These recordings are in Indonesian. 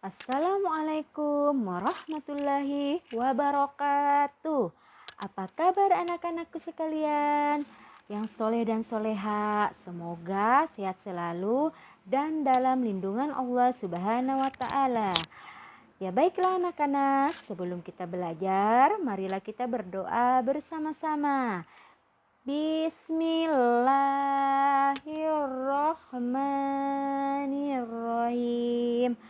Assalamualaikum warahmatullahi wabarakatuh. Apa kabar anak-anakku sekalian? Yang soleh dan soleha, semoga sehat selalu dan dalam lindungan Allah Subhanahu wa Ta'ala. Ya baiklah anak-anak, sebelum kita belajar, marilah kita berdoa bersama-sama. Bismillahirrahmanirrahim.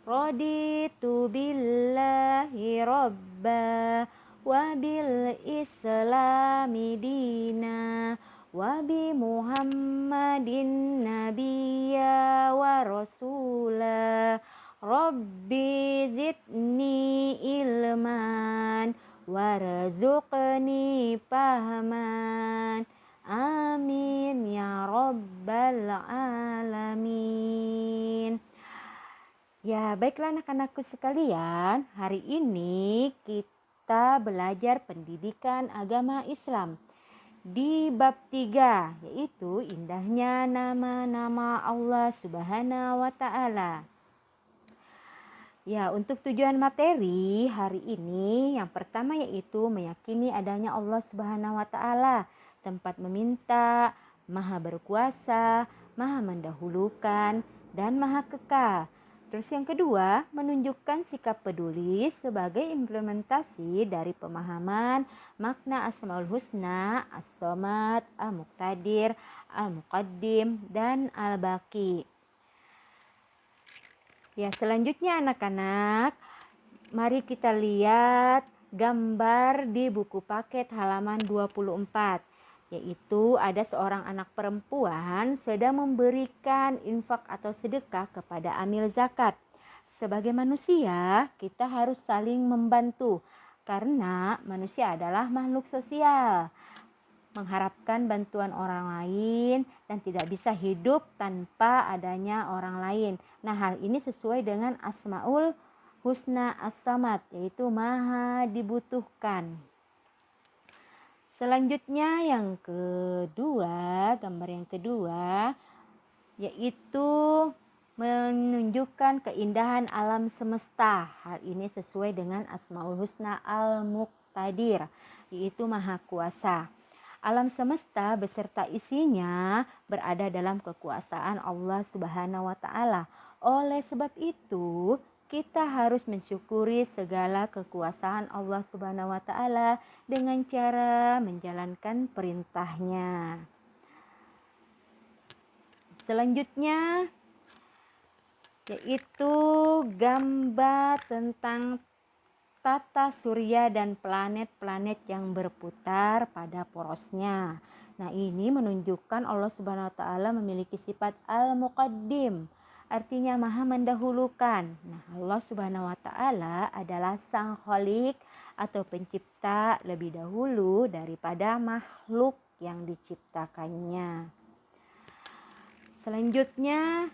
Raditu billahi robba wa bil islami dina wa bi muhammadin nabiyya wa rasula. Rabbi zidni ilman warzuqni fahman. Amin ya rabbal alamin. Ya, baiklah anak-anakku sekalian, hari ini kita belajar pendidikan agama Islam di bab 3, yaitu indahnya nama-nama Allah Subhanahu wa Ta'ala. Ya, untuk tujuan materi hari ini yang pertama yaitu meyakini adanya Allah Subhanahu wa Ta'ala, tempat meminta, maha berkuasa, maha mendahulukan, dan maha kekal. Terus yang kedua, menunjukkan sikap peduli sebagai implementasi dari pemahaman makna Asmaul Husna, As-Somad, Al-Muqtadir, Al-Muqaddim, dan Al-Baqi. Ya, selanjutnya anak-anak, mari kita lihat gambar di buku paket halaman 24. Yaitu ada seorang anak perempuan sedang memberikan infak atau sedekah kepada amil zakat. Sebagai manusia, kita harus saling membantu karena manusia adalah makhluk sosial, mengharapkan bantuan orang lain dan tidak bisa hidup tanpa adanya orang lain. Nah, hal ini sesuai dengan Asmaul Husna As-Samad, yaitu maha dibutuhkan. Selanjutnya yang kedua, gambar yang kedua yaitu menunjukkan keindahan alam semesta. Hal ini sesuai dengan Asmaul Husna Al-Muqtadir, yaitu maha kuasa. Alam semesta beserta isinya berada dalam kekuasaan Allah Subhanahu wa Ta'ala. Oleh sebab itu, kita harus mensyukuri segala kekuasaan Allah Subhanahu wa Ta'ala dengan cara menjalankan perintahnya. Selanjutnya yaitu gambar tentang tata surya dan planet-planet yang berputar pada porosnya. Nah, ini menunjukkan Allah Subhanahu wa Ta'ala memiliki sifat Al-Muqaddim, artinya maha mendahulukan. Nah, Allah Subhanahu wa Ta'ala adalah sang Khalik atau pencipta lebih dahulu daripada makhluk yang diciptakannya. Selanjutnya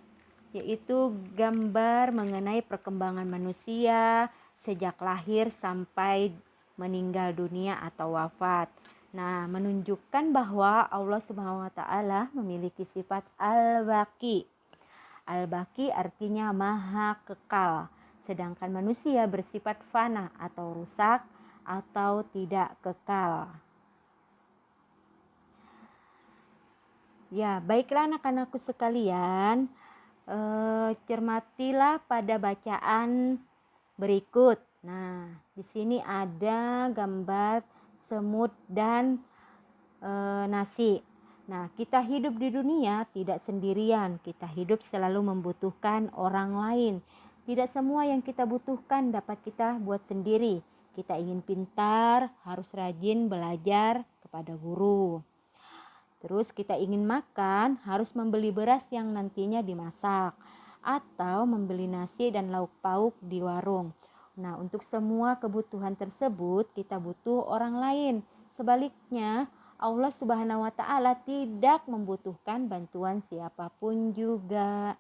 yaitu gambar mengenai perkembangan manusia sejak lahir sampai meninggal dunia atau wafat. Nah, menunjukkan bahwa Allah Subhanahu wa Ta'ala memiliki sifat Al-Baqi. Al-Baqi artinya maha kekal, sedangkan manusia bersifat fana atau rusak atau tidak kekal. Ya, baiklah anak-anakku sekalian, cermatilah pada bacaan berikut. Nah, di sini ada gambar semut dan nasi. Nah, kita hidup di dunia tidak sendirian. Kita hidup selalu membutuhkan orang lain. Tidak semua yang kita butuhkan dapat kita buat sendiri. Kita ingin pintar, harus rajin belajar kepada guru. Terus kita ingin makan, harus membeli beras yang nantinya dimasak atau membeli nasi dan lauk pauk di warung. Nah, untuk semua kebutuhan tersebut kita butuh orang lain. Sebaliknya, Allah Subhanahu wa Ta'ala tidak membutuhkan bantuan siapapun juga.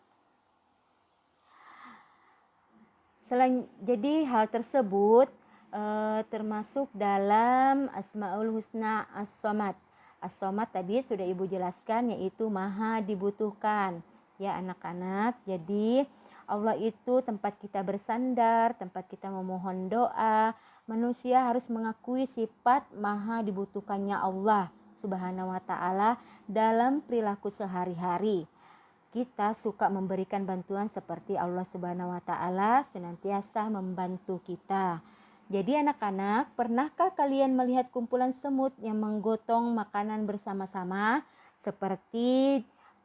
Jadi hal tersebut termasuk dalam Asmaul Husna As-Somad. As-Somad tadi sudah Ibu jelaskan, yaitu maha dibutuhkan. Ya anak-anak, jadi Allah itu tempat kita bersandar, tempat kita memohon doa. Manusia harus mengakui sifat maha dibutuhkannya Allah Subhanahu wa taala dalam perilaku sehari-hari. Kita suka memberikan bantuan seperti Allah Subhanahu wa taala senantiasa membantu kita. Jadi anak-anak, pernahkah kalian melihat kumpulan semut yang menggotong makanan bersama-sama seperti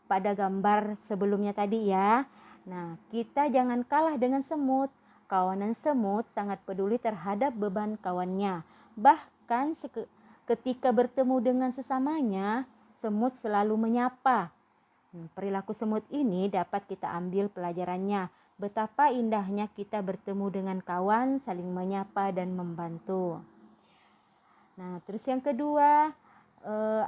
pada gambar sebelumnya tadi ya? Nah, kita jangan kalah dengan semut. Kawanan semut sangat peduli terhadap beban kawannya. Bahkan ketika bertemu dengan sesamanya, semut selalu menyapa. Perilaku semut ini dapat kita ambil pelajarannya. Betapa indahnya kita bertemu dengan kawan, saling menyapa dan membantu. Nah, terus yang kedua,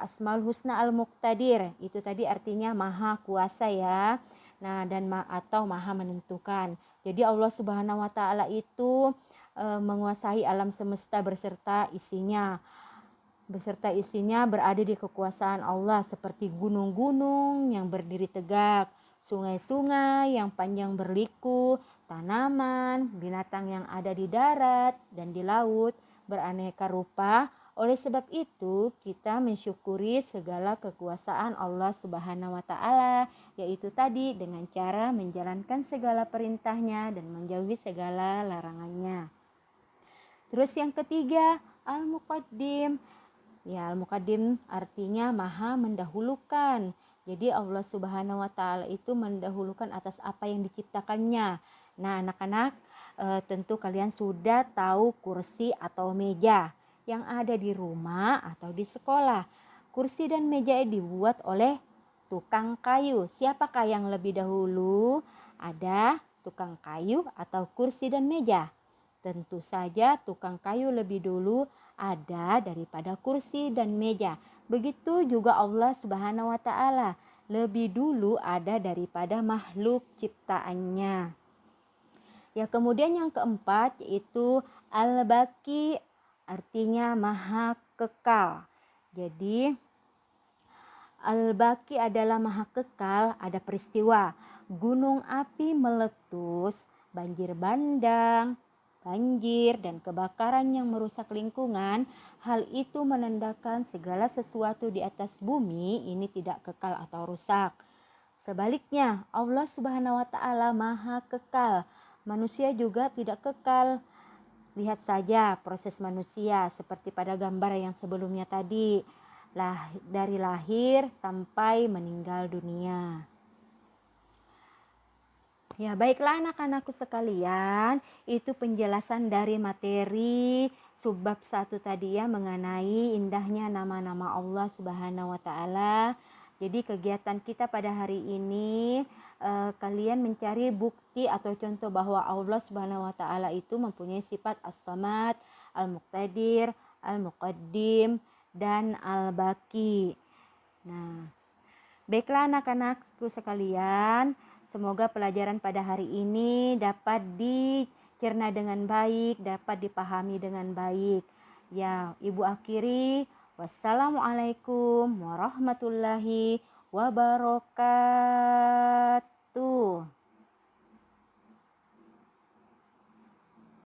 Asmaul Husna Al-Muqtadir. Itu tadi artinya maha kuasa ya. Nah, dan atau maha menentukan. Jadi Allah Subhanahu wa taala itu menguasai alam semesta beserta isinya berada di kekuasaan Allah seperti gunung-gunung yang berdiri tegak, sungai-sungai yang panjang berliku, tanaman, binatang yang ada di darat dan di laut beraneka rupa. Oleh sebab itu, kita mensyukuri segala kekuasaan Allah Subhanahu wa taala, yaitu tadi dengan cara menjalankan segala perintahnya dan menjauhi segala larangannya. Terus yang ketiga, Al-Muqaddim. Ya, Al-Muqaddim artinya maha mendahulukan. Jadi Allah Subhanahu wa taala itu mendahulukan atas apa yang diciptakannya. Nah, anak-anak, tentu kalian sudah tahu kursi atau meja yang ada di rumah atau di sekolah. Kursi dan meja dibuat oleh tukang kayu. Siapakah yang lebih dahulu? Ada tukang kayu atau kursi dan meja? Tentu saja tukang kayu lebih dulu ada daripada kursi dan meja. Begitu juga Allah Subhanahu wa taala lebih dulu ada daripada makhluk ciptaannya. Ya, kemudian yang keempat yaitu Al-Baqi, artinya maha kekal. Jadi Al-Baqi adalah maha kekal. Ada peristiwa gunung api meletus, banjir bandang, banjir dan kebakaran yang merusak lingkungan. Hal itu menandakan segala sesuatu di atas bumi ini tidak kekal atau rusak. Sebaliknya, Allah Subhanahu wa taala maha kekal. Manusia juga tidak kekal. Lihat saja proses manusia seperti pada gambar yang sebelumnya tadi. Dari lahir sampai meninggal dunia. Ya, baiklah anak-anakku sekalian, itu penjelasan dari materi subbab 1 tadi ya, mengenai indahnya nama-nama Allah Subhanahu wa taala. Jadi kegiatan kita pada hari ini, kalian mencari bukti atau contoh bahwa Allah Subhanahu wa taala itu mempunyai sifat As-Samad, Al-Muqtadir, Al-Muqaddim dan Al-Baqi. Nah, baiklah anak-anakku sekalian, semoga pelajaran pada hari ini dapat dicerna dengan baik, dapat dipahami dengan baik. Ya, Ibu akhiri, wassalamualaikum warahmatullahi wabarakatuh.